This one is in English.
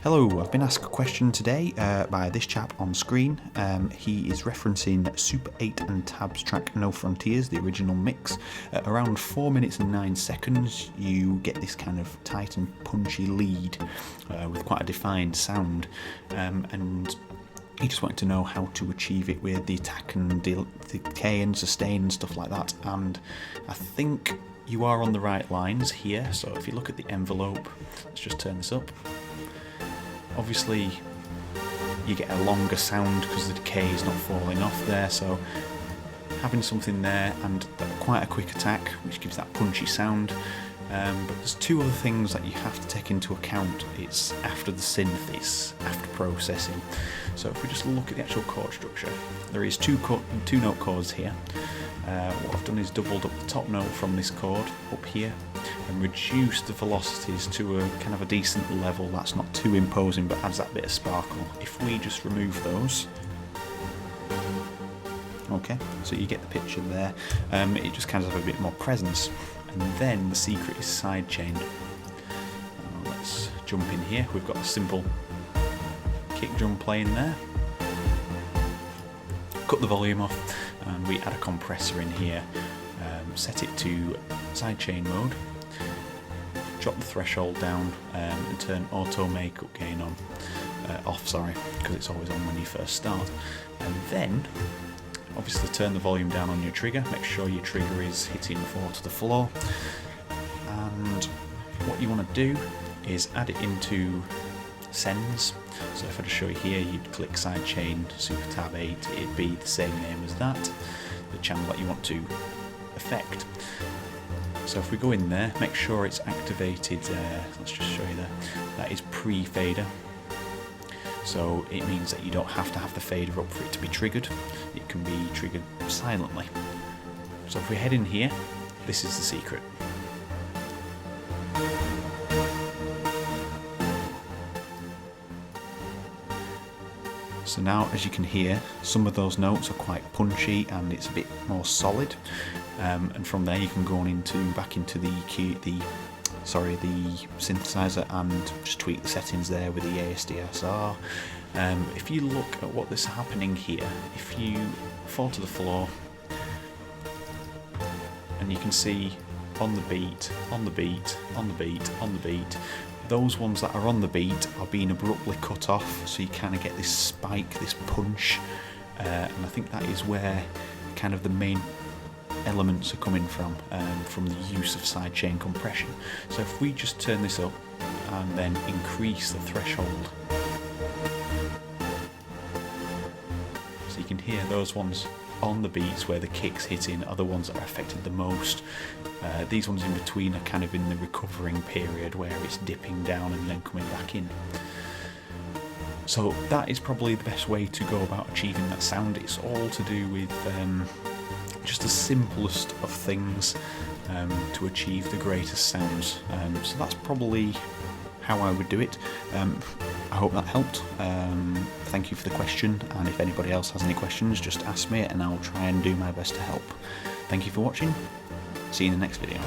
Hello, I've been asked a question today by this chap on screen. He is referencing Super 8 and Tab's track No Frontiers, the original mix. At around 4 minutes and 9 seconds, you get this kind of tight and punchy lead with quite a defined sound. And he just wanted to know how to achieve it with the attack and decay and sustain and stuff like that. And I think you are on the right lines here. So if you look at the envelope, let's just turn this up. Obviously you get a longer sound because the decay is not falling off there, so having something there and quite a quick attack which gives that punchy sound. But there's two other things that you have to take into account. It's after the synth, it's after processing. So if we just look at the actual chord structure, there is two note chords here. What I've done is doubled up the top note from this chord up here and reduced the velocities to a kind of a decent level that's not too imposing but adds that bit of sparkle. If we just remove those, okay, so you get the picture there. It just kind of have a bit more presence. And then the secret is sidechain. Let's jump in here. We've got a simple kick drum playing there. Cut the volume off and we add a compressor in here. Set it to sidechain mode. Drop the threshold down and turn auto makeup gain on. Off, sorry, because it's always on when you first start. And then obviously turn the volume down on your trigger, make sure your trigger is hitting 4 to the floor, and what you want to do is add it into sends. So if I just show you here, you'd click sidechain Super Tab 8, it'd be the same name as that, the channel that you want to affect. So if we go in there, make sure it's activated, let's just show you there, that is pre-fader. So it means that you don't have to have the fader up for it to be triggered. It can be triggered silently. So if we head in here, this is the secret. So now, as you can hear, some of those notes are quite punchy and it's a bit more solid. And from there you can go on back into the synthesizer and just tweak the settings there with the ASDSR. If you look at what is happening here, if you fall to the floor and you can see on the beat, on the beat, on the beat, on the beat, those ones that are on the beat are being abruptly cut off, so you kind of get this spike, this punch, and I think that is where kind of the main elements are coming from the use of sidechain compression. So if we just turn this up and then increase the threshold, so you can hear those ones on the beats where the kick's hitting are the ones that are affected the most. These ones in between are kind of in the recovering period where it's dipping down and then coming back in. So that is probably the best way to go about achieving that sound. It's all to do with just the simplest of things to achieve the greatest sounds. So that's probably how I would do it. I hope that helped. Thank you for the question, and if anybody else has any questions, just ask me and I'll try and do my best to help. Thank you for watching. See you in the next video.